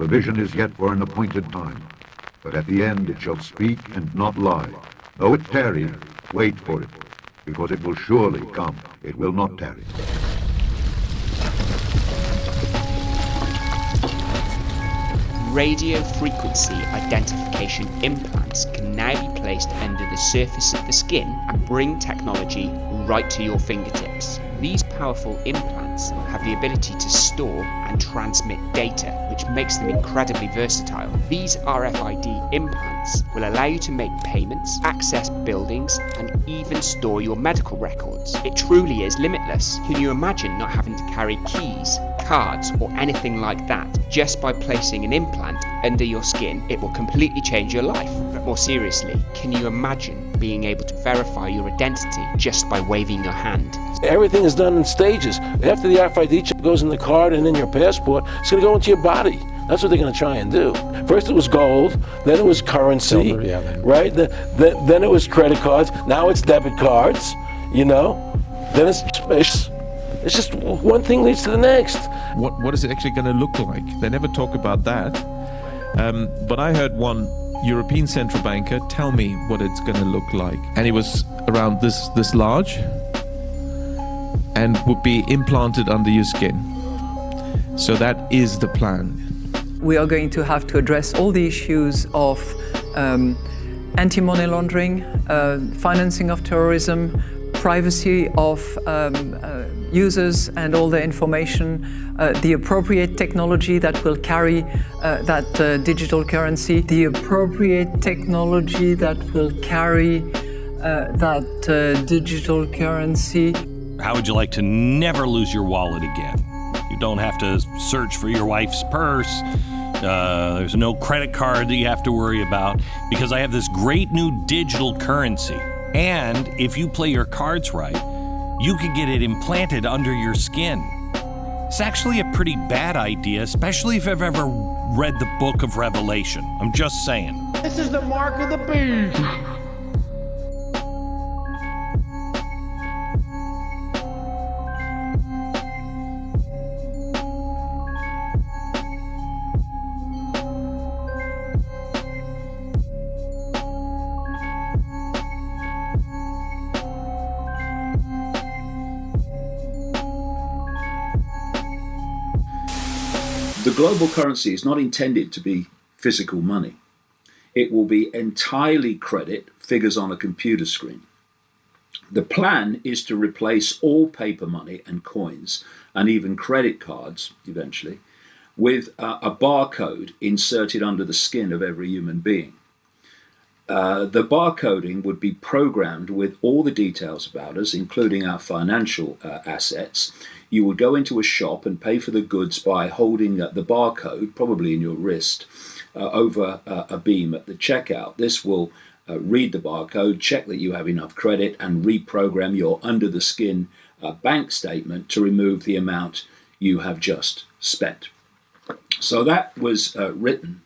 the vision is yet for an appointed time. But at the end it shall speak and not lie. Though it tarry, wait for it, because it will surely come. It will not tarry. Radio frequency identification implants can now be placed under the surface of the skin and bring technology right to your fingertips. These powerful implants have the ability to store and transmit data, which makes them incredibly versatile. These RFID implants will allow you to make payments, access buildings, and even store your medical records. It truly is limitless. Can you imagine not having to carry keys, cards, or anything like that? Just by placing an implant under your skin, it will completely change your life. But more seriously, can you imagine being able to verify your identity just by waving your hand? Everything is done in stages. After the RFID chip goes in the card and in your passport, it's going to go into your body. That's what they're going to try and do. First it was gold, then it was currency, Silver, yeah, right? Then it was credit cards. Now it's debit cards, you know? Then it's just one thing leads to the next. What is it actually going to look like? They never talk about that. But I heard one European central banker tell me what it's going to look like. And it was around this large and would be implanted under your skin. So that is the plan. We are going to have to address all the issues of anti-money laundering, financing of terrorism, privacy of users and all their information, the appropriate technology that will carry that digital currency, the appropriate technology that will carry that digital currency. How would you like to never lose your wallet again? You don't have to search for your wife's purse. There's no credit card that you have to worry about because I have this great new digital currency. And if you play your cards right, you could get it implanted under your skin. It's actually a pretty bad idea, especially if I've ever read the book of Revelation. I'm just saying. This is the mark of the beast. The global currency is not intended to be physical money. It will be entirely credit, figures on a computer screen. The plan is to replace all paper money and coins, and even credit cards eventually, with a barcode inserted under the skin of every human being. The barcoding would be programmed with all the details about us, including our financial assets. You would go into a shop and pay for the goods by holding the barcode, probably in your wrist, over a beam at the checkout. This will read the barcode, check that you have enough credit, and reprogram your under-the-skin bank statement to remove the amount you have just spent. So that was written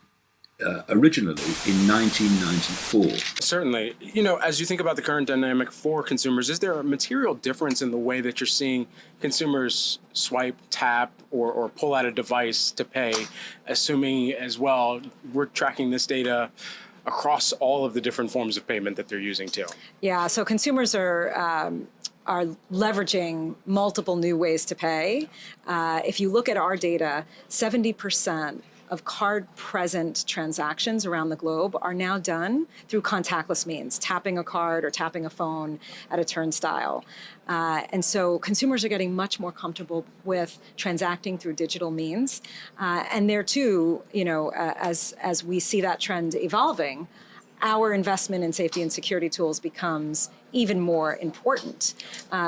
originally in 1994. Certainly. You know, as you think about the current dynamic for consumers, is there a material difference in the way that you're seeing consumers swipe, tap, or pull out a device to pay, assuming as well we're tracking this data across all of the different forms of payment that they're using too? Yeah, so consumers are leveraging multiple new ways to pay. If you look at our data, 70% of card-present transactions around the globe are now done through contactless means, tapping a card or tapping a phone at a turnstile. And so consumers are getting much more comfortable with transacting through digital means. And there too, you know, as we see that trend evolving, our investment in safety and security tools becomes even more important.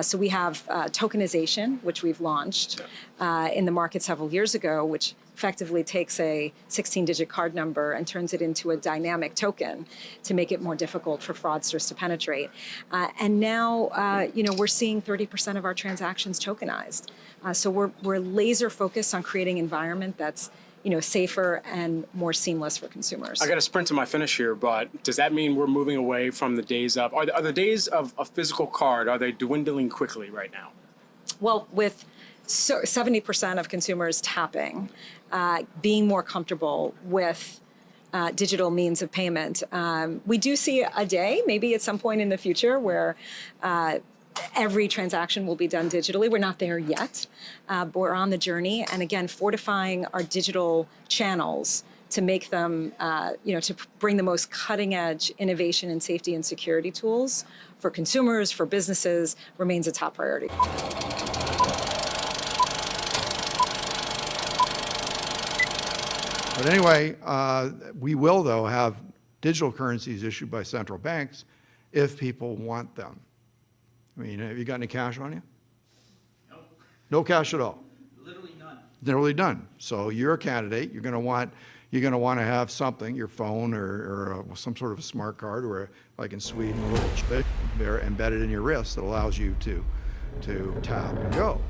So we have tokenization, which we've launched in the market several years ago, which effectively takes a 16-digit card number and turns it into a dynamic token to make it more difficult for fraudsters to penetrate. And now, you know, we're seeing 30% of our transactions tokenized. So we're laser focused on creating an environment that's, you know, safer and more seamless for consumers. I got to sprint to my finish here, but does that mean we're moving away from the days of, are the days of a physical card, are they dwindling quickly right now? Well, with so 70% of consumers tapping, being more comfortable with digital means of payment. We do see a day, maybe at some point in the future, where every transaction will be done digitally. We're not there yet, but we're on the journey. And again, fortifying our digital channels to make them, to bring the most cutting edge innovation in safety and security tools for consumers, for businesses, remains a top priority. But anyway, we will, though, have digital currencies issued by central banks if people want them. I mean, have you got any cash on you? No. No cash at all? Literally none. Literally none. So you're a candidate. You're going to want to have something, your phone or some sort of a smart card, or like in Sweden, a little chip there embedded in your wrist that allows you to tap and go.